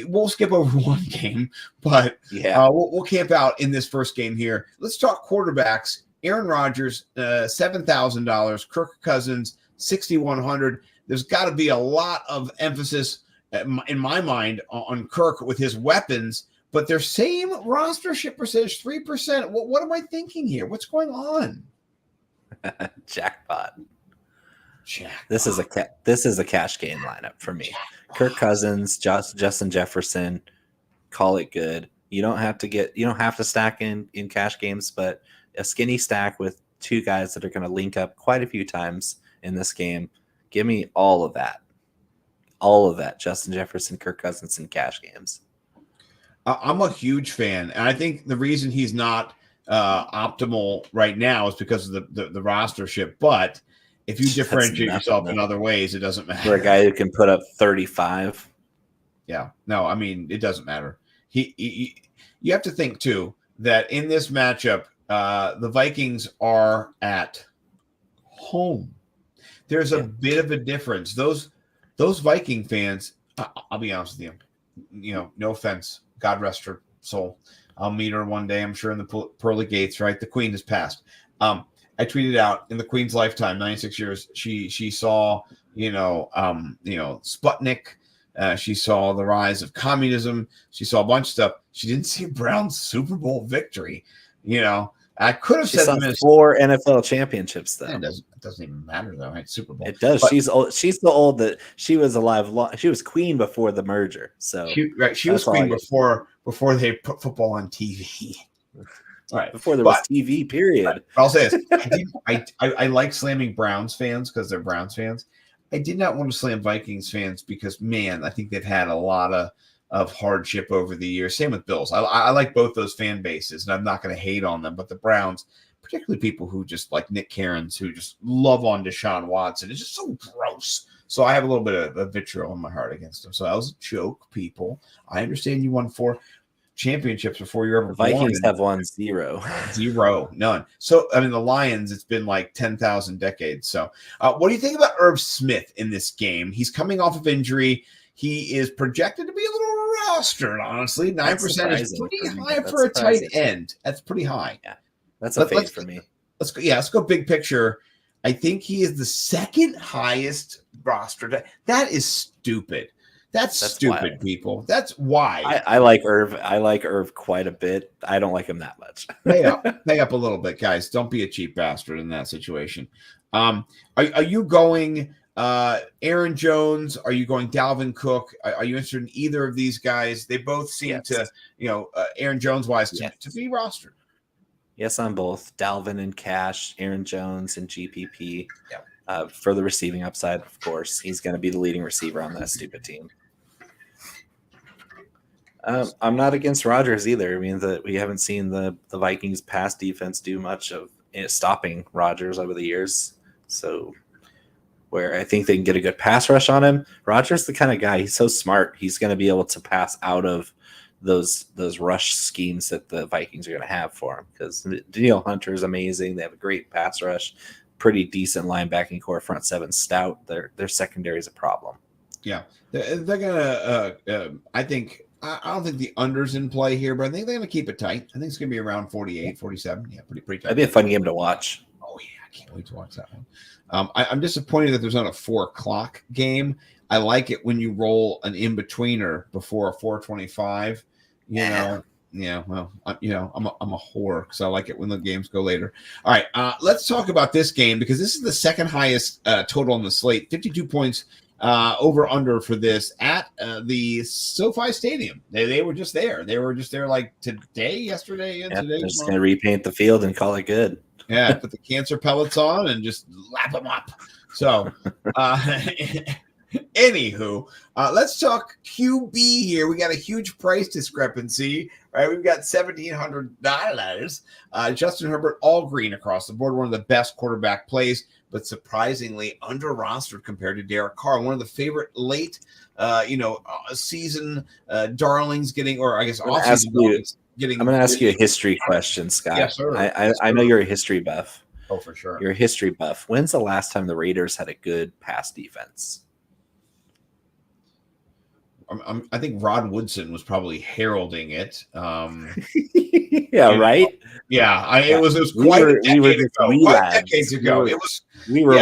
We'll skip over one game, but we'll camp out in this first game here. Let's talk quarterbacks. Aaron Rodgers, $7,000. Kirk Cousins, $6,100. There's got to be a lot of emphasis in my mind on Kirk with his weapons, but their same rostership percentage, 3%. What am I thinking here? What's going on? Jackpot. This is a cash game lineup for me. Jackpot. Kirk Cousins, Justin Jefferson, call it good. You don't have to stack in cash games, but a skinny stack with 2 guys that are going to link up quite a few times in this game. Give me all of that. All of that. Justin Jefferson, Kirk Cousins in cash games. I'm a huge fan. And I think the reason he's not optimal right now is because of the rostership. But if you differentiate yourself in other ways, it doesn't matter. For a guy who can put up 35. Yeah. No, I mean, it doesn't matter. You have to think, too, that in this matchup, the Vikings are at home. there's a bit of a difference. Those Viking fans, I'll be honest with you. No offense. God rest her soul. I'll meet her one day, I'm sure, in the pearly gates, right? The queen has passed. I tweeted out, in the queen's lifetime, 96 years, she saw, Sputnik. She saw the rise of communism. She saw a bunch of stuff. She didn't see Brown's Super Bowl victory. I could have said 4 NFL championships, though. It doesn't even matter, though, right? Super Bowl. It does. But she's old. She's so old that she was alive. She was queen before the merger. So she was queen before they put football on TV. Right. Before there was TV, period. I'll say this. I like slamming Browns fans because they're Browns fans. I did not want to slam Vikings fans because, man, I think they've had a lot of hardship over the years. Same with Bills. I like both those fan bases, and I'm not going to hate on them. But the Browns, particularly people who just like Nick Cairns, who just love on Deshaun Watson, it's just so gross. So I have a little bit of vitriol in my heart against them. So that was a joke, people. I understand you won 4 championships before you're ever Vikings have won 0. None. So I mean, the Lions, it's been like 10,000 decades. So what do you think about Irv Smith in this game? He's coming off of injury. He is projected to be a little rostered, honestly. 9% is pretty high for a tight end. That's pretty high. Yeah, that's a fade for me. Let's go big picture. I think he is the second highest rostered. That is stupid. That's stupid, wild. People. That's why. I like Irv. I like Irv quite a bit. I don't like him that much. Pay up a little bit, guys. Don't be a cheap bastard in that situation. Are you going Aaron Jones? Are you going Dalvin Cook? Are you interested in either of these guys? They both seem to, Aaron Jones wise to be rostered. Yes, on both Dalvin and Cash, Aaron Jones and GPP. Yeah. For the receiving upside, of course, he's going to be the leading receiver on that stupid team. I'm not against Rodgers either. I mean, we haven't seen the Vikings pass defense do much of stopping Rodgers over the years. So where I think they can get a good pass rush on him. Rodgers the kind of guy, he's so smart. He's going to be able to pass out of those rush schemes that the Vikings are going to have for him, because Danielle Hunter is amazing. They have a great pass rush, pretty decent linebacking core, front seven stout. Their secondary is a problem. Yeah, they're going to I don't think the under's in play here, but I think they're going to keep it tight. I think it's going to be around 48, 47. Yeah, pretty tight. That'd be a fun game to watch. Oh, yeah. I can't wait to watch that one. I'm disappointed that there's not a 4:00 game. I like it when you roll an in-betweener before a 4:25. Well, I'm a whore because I like it when the games go later. All right, let's talk about this game because this is the second highest total on the slate, 52 points. Over under for this at the SoFi Stadium. They were just there. They were just there like yesterday, and today. They're just going to repaint the field and call it good. Yeah, put the cancer pellets on and just lap them up. So, anywho, let's talk QB here. We got a huge price discrepancy, right? We've got $1,700. Justin Herbert, all green across the board. One of the best quarterback plays, but surprisingly under rostered compared to Derek Carr. One of the favorite late, season darlings getting, or I guess off-season darlings getting. I'm going to ask you a history question, Scott. Yes, sir. I know you're a history buff. Oh, for sure. You're a history buff. When's the last time the Raiders had a good pass defense? I think Rod Woodson was probably heralding it. Yeah, right. Yeah, it was quite a decade ago. Quite decades ago. We were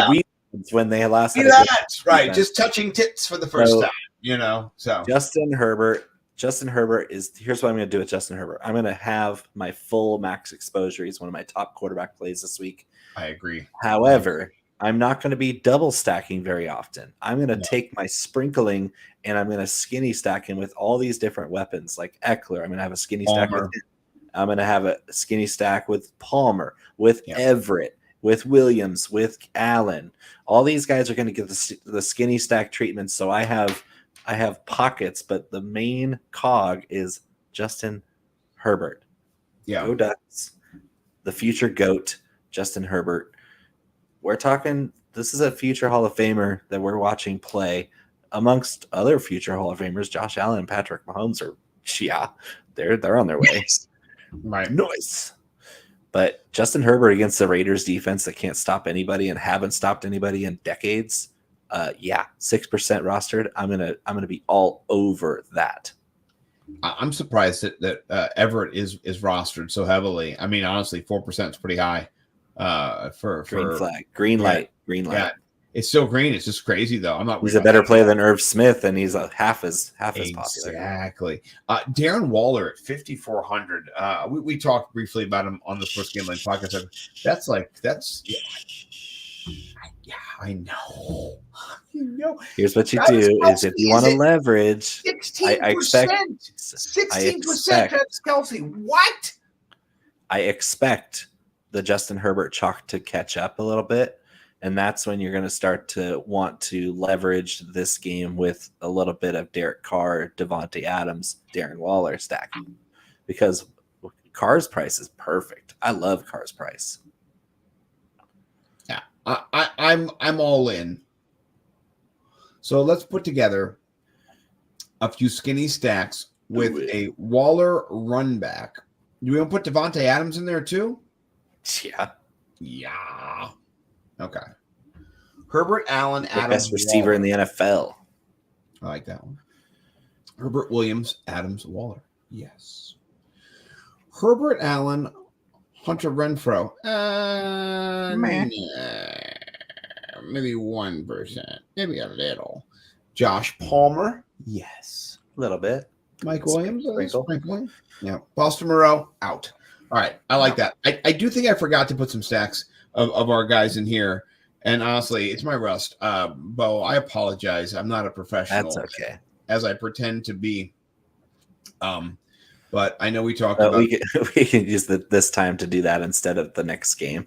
when they last had that's right. Defense. Just touching tits for the first time, So Justin Herbert is. Here's what I'm going to do with Justin Herbert. I'm going to have my full max exposure. He's one of my top quarterback plays this week. I agree. However, I'm not going to be double stacking very often. I'm going to take my sprinkling and I'm going to skinny stack him with all these different weapons like Eckler. I'm going to have a skinny stack with him. I'm going to have a skinny stack with Palmer, with Everett, with Williams, with Allen. All these guys are going to get the skinny stack treatment. So I have pockets, but the main cog is Justin Herbert. Yeah. Go Ducks. The future GOAT, Justin Herbert. We're talking, this is a future Hall of Famer that we're watching play amongst other future Hall of Famers. Josh Allen and Patrick Mahomes they're on their way. Right. Nice. But Justin Herbert against the Raiders defense that can't stop anybody and haven't stopped anybody in decades. 6% rostered. I'm gonna be all over that. I'm surprised that Everett is rostered so heavily. I mean, honestly, 4% is pretty high. For green flag, green light. Yeah, it's still green. It's just crazy though. I'm not. He's a better player than Irv Smith, and he's half as popular. Exactly. Darren Waller at 5,400. We talked briefly about him on the Sports Gambling podcast. That's yeah, I know. Here's what you do: is if you want to leverage, 16%, I expect 16%. Travis Kelce. What? I expect the Justin Herbert chalk to catch up a little bit. And that's when you're going to start to want to leverage this game with a little bit of Derek Carr, Devontae Adams, Darren Waller stacking. Because Carr's price is perfect. I love Carr's price. Yeah, I'm all in. So let's put together a few skinny stacks with a Waller run back. Do we want to put Devontae Adams in there too? Yeah. Okay. Herbert Allen, Adams, best receiver Waller. in the NFL. I like that one. Herbert Williams, Adams, Waller. Yes. Herbert Allen, Hunter Renfrow. Maybe 1%. Maybe a little. Josh Palmer. Yes. A little bit. Mike Williams. Sprinkling. Yeah. Boston Moreau, out. All right. I like that. I do think I forgot to put some stacks of our guys in here. And honestly, it's my rust. Bo, I apologize. I'm not a professional. That's okay. As I pretend to be. But I know we talked about. We can use this time to do that instead of the next game.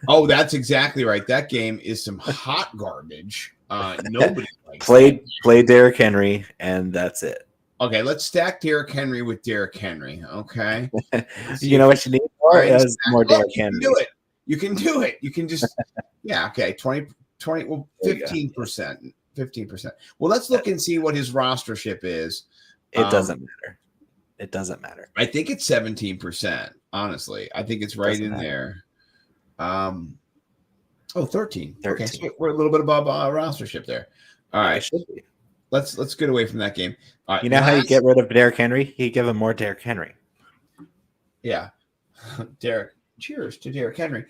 Oh, that's exactly right. That game is some hot garbage. Nobody likes play Derrick Henry, and that's it. Okay, let's stack Derrick Henry with Derrick Henry. Okay. You know what you need more is more Derrick Henry. You can do it. You can just okay. 20 well, 15%. 15%. Well, let's look and see what his rostership is. It doesn't matter. It doesn't matter. I think it's 17%. Honestly, I think it's right in there. 13. 13. Okay, so we're a little bit above rostership there. All right, should be. Let's get away from that game. All right, you know how you get rid of Derrick Henry? You give him more Derrick Henry. Yeah, Derrick. Cheers to Derrick Henry.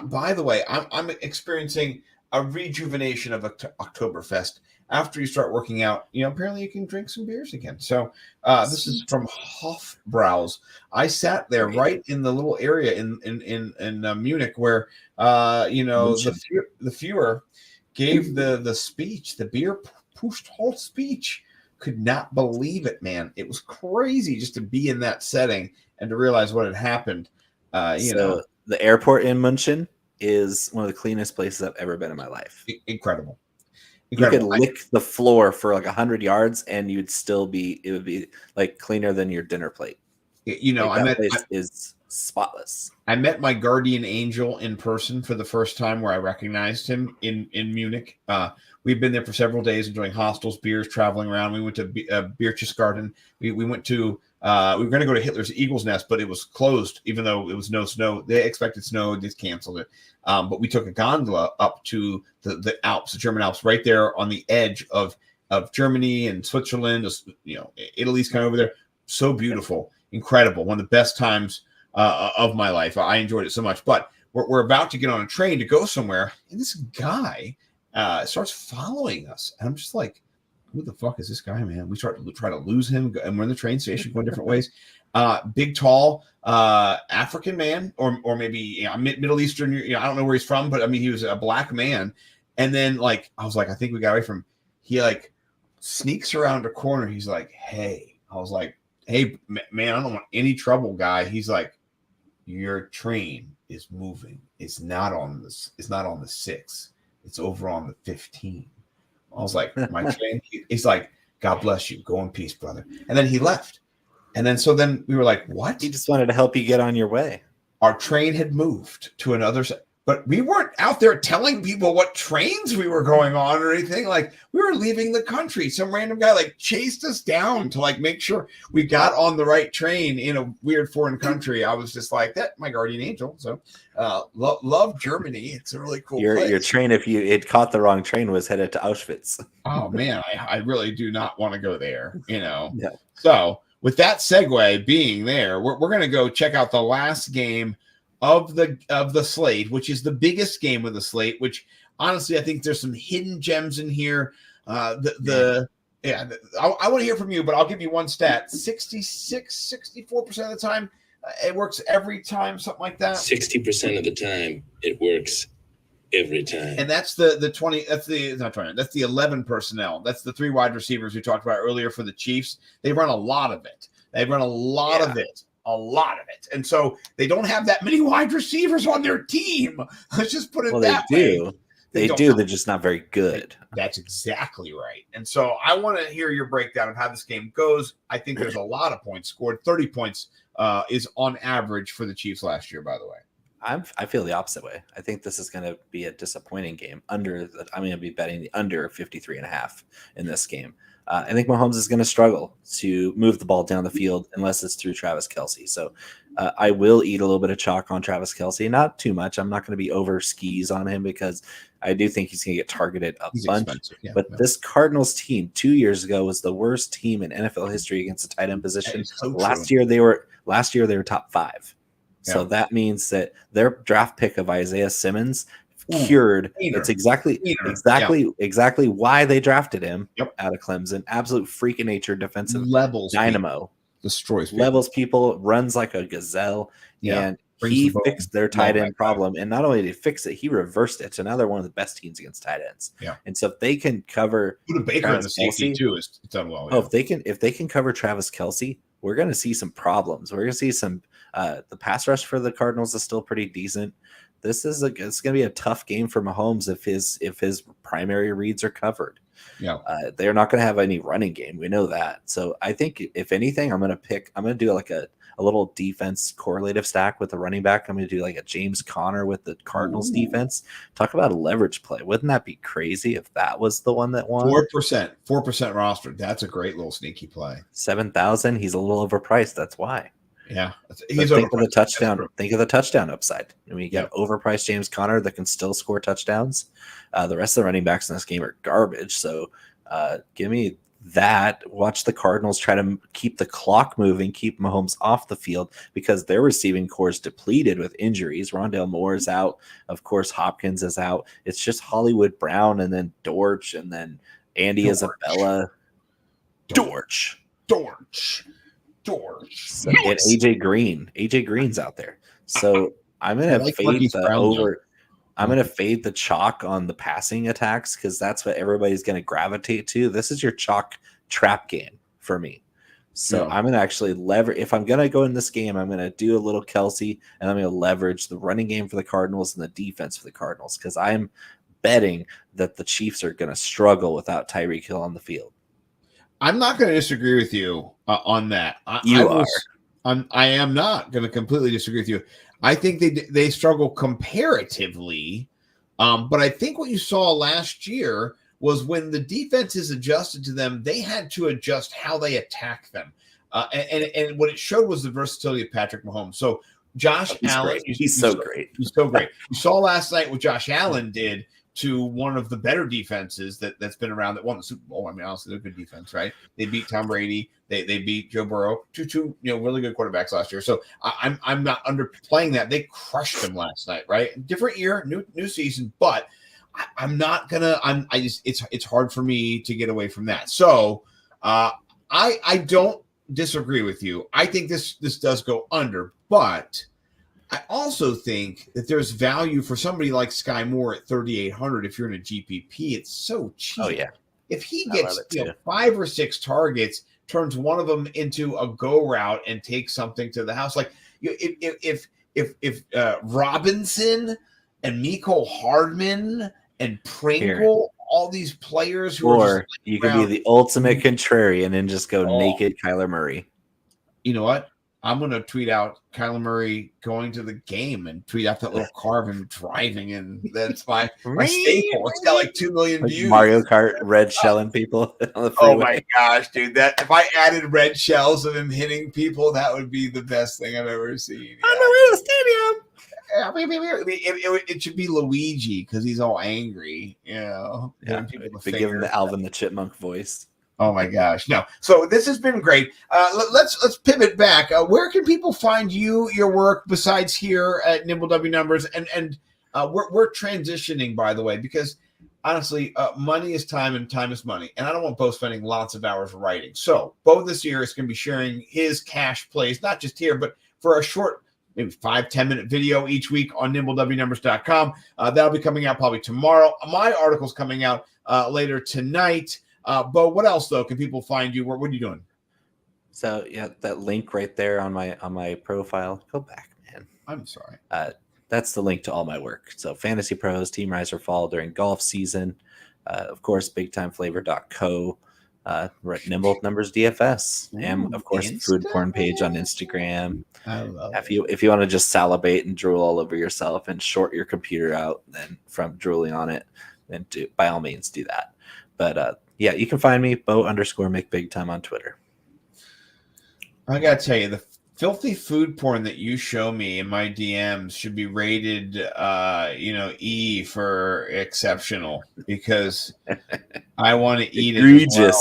By the way, I'm experiencing a rejuvenation of Oktoberfest. After you start working out, apparently you can drink some beers again. So this is from Hofbrau's. I sat there right in the little area in Munich where the Führer gave the speech, the beer pushed whole speech. Could not believe it, man. It was crazy just to be in that setting and to realize what had happened. The airport in München is one of the cleanest places I've ever been in my life. Incredible. You could lick the floor for like 100 yards and it would be like cleaner than your dinner plate. That place is spotless. I met my guardian angel in person for the first time where I recognized him in Munich. We've been there for several days enjoying hostels, beers, traveling around. We went to Biertjesgarten. We went to we were going to go to Hitler's Eagle's Nest, but it was closed, even though it was no snow. They expected snow, they just canceled it. But we took a gondola up to the Alps, the German Alps, right there on the edge of Germany and Switzerland. Italy's kind of over there. So beautiful, incredible. One of the best times of my life. I enjoyed it so much. But we're about to get on a train to go somewhere, and this guy starts following us, and I'm just like, who the fuck is this guy, man? We start to try to lose him, and we're in the train station going different ways. Big, tall, African man, or maybe Middle Eastern. I don't know where he's from, but I mean, he was a black man. And then, I was like, I think we got away from him. He sneaks around a corner. He's like, hey. I was like, hey, man, I don't want any trouble, guy. He's like, your train is moving. It's not on this. It's not on the 6. It's over on the 15. I was like, my train. He's like, God bless you. Go in peace, brother. And then he left. And then we were like, what? He just wanted to help you get on your way. Our train had moved to another. But we weren't out there telling people what trains we were going on or anything. Like, we were leaving the country. Some random guy like chased us down to like make sure we got on the right train in a weird foreign country. I was just like, that my guardian angel. So love Germany. It's a really cool place. Your train, if you it caught the wrong train, was headed to Auschwitz. Oh man, I really do not want to go there, Yeah. So with that segue being there, we're going to go check out the last game of the slate, which is the biggest game of the slate, which honestly I think there's some hidden gems in here. I want to hear from you, but I'll give you one stat. 64% of the time it works every time, something like that. 60% of the time it works every time. And that's the 20, that's the 11 personnel. That's the 3 wide receivers we talked about earlier for the Chiefs. They run a lot of it. They run a lot of it. And so they don't have that many wide receivers on their team. Let's just put it that way. They do. They're just not very good. That's exactly right. And so I want to hear your breakdown of how this game goes. I think there's a lot of points scored. 30 points is on average for the Chiefs last year, by the way. I feel the opposite way. I think this is going to be a disappointing game. I'm going to be betting the under 53.5 in this game. I think Mahomes is going to struggle to move the ball down the field unless it's through Travis Kelce. So I will eat a little bit of chalk on Travis Kelce, not too much. I'm not going to be over skis on him because I do think he's going to get targeted a bunch. But this Cardinals team 2 years ago was the worst team in NFL history against the tight end position. Last year they were top 5. So that means that their draft pick of Isaiah Simmons cured. It's exactly why they drafted him out of Clemson. Absolute freak of nature defensive dynamo. Levels people, runs like a gazelle. And he fixed their tight end problem. And not only did he fix it, he reversed it. So now they're one of the best teams against tight ends. And so if they can cover Baker in the safety too is done well. If they can cover Travis Kelce, we're going to see some problems. We're going to see some the pass rush for the Cardinals is still pretty decent. It's going to be a tough game for Mahomes if his primary reads are covered. They're not going to have any running game. We know that. So I think if anything, I'm going to do like a little defense correlative stack with the running back. I'm going to do like a James Conner with the Cardinals defense. Talk about a leverage play. Wouldn't that be crazy if that was the one that won? 4% roster. That's a great little sneaky play. 7,000. He's a little overpriced. That's why. He's think of the touchdown. Think of the touchdown upside. I mean, you got overpriced James Conner that can still score touchdowns. The rest of the running backs in this game are garbage. So give me that. Watch the Cardinals try to keep the clock moving, keep Mahomes off the field because their receiving core is depleted with injuries. Rondale Moore is out. Of course, Hopkins is out. It's just Hollywood Brown and then Dortch and then Andy Isabella. Dortch. So, and AJ Green. AJ Green's out there. So I'm gonna fade the over. I'm gonna fade the chalk on the passing attacks because that's what everybody's gonna gravitate to. This is your chalk trap game for me. So I'm gonna actually leverage. If I'm gonna go in this game, I'm gonna do a little Kelce and I'm gonna leverage the running game for the Cardinals and the defense for the Cardinals because I'm betting that the Chiefs are gonna struggle without Tyreek Hill on the field. I'm not going to disagree with you on that. I am not going to completely disagree with you. I think they struggle comparatively, but I think what you saw last year was when the defenses adjusted to them, they had to adjust how they attack them. And what it showed was the versatility of Patrick Mahomes. So Josh Allen, he's so great. He's so great. You saw last night what Josh Allen did to one of the better defenses that's been around that won the Super Bowl. I mean, honestly, they're a good defense, right? They beat Tom Brady. They beat Joe Burrow, two really good quarterbacks last year. So I'm not underplaying that. They crushed them last night, right? Different year, new season, but I'm not gonna. It's hard for me to get away from that. So I don't disagree with you. I think this does go under, but I also think that there's value for somebody like Sky Moore at 3,800. If you're in a GPP, it's so cheap. Oh yeah. If he gets 5 or 6 targets, turns one of them into a go route and takes something to the house, like if Robinson and Mecole Hardman and Pringle, all these players who are just you can be the ultimate contrarian and just go naked Kyler Murray. You know what? I'm gonna tweet out Kyler Murray going to the game and tweet out that little car of him driving, and that's my staple. It's got like 2 million Like views. Mario Kart red shelling people on the freeway. Oh my gosh, dude! That if I added red shells of him hitting people, that would be the best thing I've ever seen. On the way to the stadium. It should be Luigi because he's all angry, you know. Yeah, we give him the Alvin the Chipmunk voice. Oh my gosh, no! So this has been great. Let's pivot back. Where can people find you, your work, besides here at Nimble W Numbers? And we're transitioning, by the way, because honestly, money is time and time is money, and I don't want Bo spending lots of hours writing. So Bo this year is going to be sharing his cash plays, not just here, but for a short, maybe 5-10 minute video each week on NimbleWNumbers.com. That'll be coming out probably tomorrow. My article's coming out later tonight. Bo, what else though can people find you? What are you doing? So yeah, that link right there on my profile. Go back, man. I'm sorry. That's the link to all my work. So Fantasy Pros, Team Rise or Fall during golf season. Of course, BigTimeFlavor.co. Nimble Numbers DFS, and of course the food porn page on Instagram. I love if you want to just salivate and drool all over yourself and short your computer out then from drooling on it, then by all means do that. But yeah, you can find me Bo_McBigTime on Twitter. I gotta tell you, the filthy food porn that you show me in my DMs should be rated E for exceptional, because I want to eat egregious. It as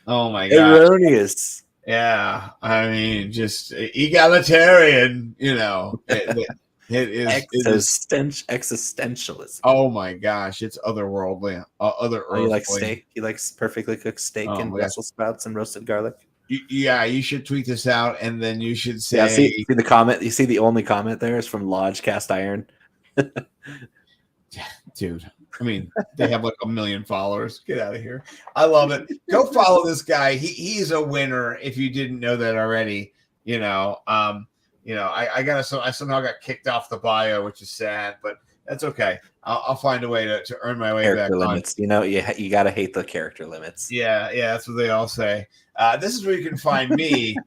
well. Oh my god, erroneous. Yeah, I mean, just egalitarian. You know, it is existentialism. Oh my gosh, it's otherworldly. You like steak? You like perfectly cooked steak and Brussels sprouts and roasted garlic? Yeah, you should tweet this out, and then you should say. Yeah, see the comment. You see the only comment there is from Lodge Cast Iron. Dude, I mean, they have like 1 million followers. Get out of here! I love it. Go follow this guy. He's a winner. If you didn't know that already, I somehow got kicked off the bio, which is sad, but that's okay. I'll find a way to earn my way character back. Limits. You got to hate the character limits. Yeah, that's what they all say. This is where you can find me.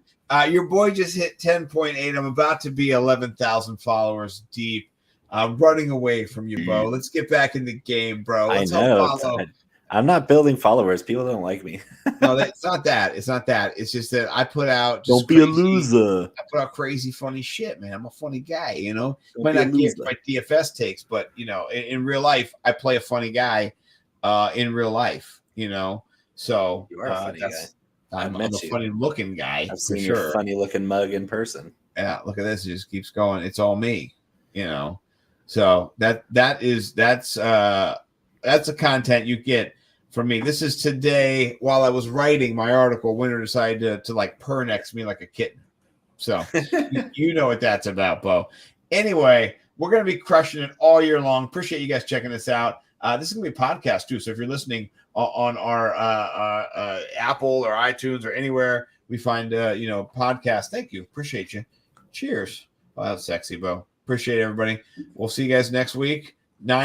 Your boy just hit 10.8. I'm about to be 11,000 followers deep. I'm running away from you, Bo. Let's get back in the game, bro. Let's I know. I'm not building followers. People don't like me. No, it's not that. It's not that. It's just that I put out. Don't be a loser. I put out crazy, funny shit, man. I'm a funny guy, Might not get my DFS takes, but in real life, I play a funny guy. In real life, So you are a funny guy. I'm a funny-looking guy. I've seen your funny-looking mug in person. Yeah, look at this. It just keeps going. It's all me, So that's a content you get from me. This is today while I was writing my article. Winter decided to like purr next to me like a kitten. So you know what that's about, Bo. Anyway, we're gonna be crushing it all year long. Appreciate you guys checking this out. This is gonna be a podcast too. So if you're listening on our Apple or iTunes or anywhere we find podcast, thank you. Appreciate you. Cheers. Oh, that was sexy, Bo. Appreciate everybody. We'll see you guys next week. 9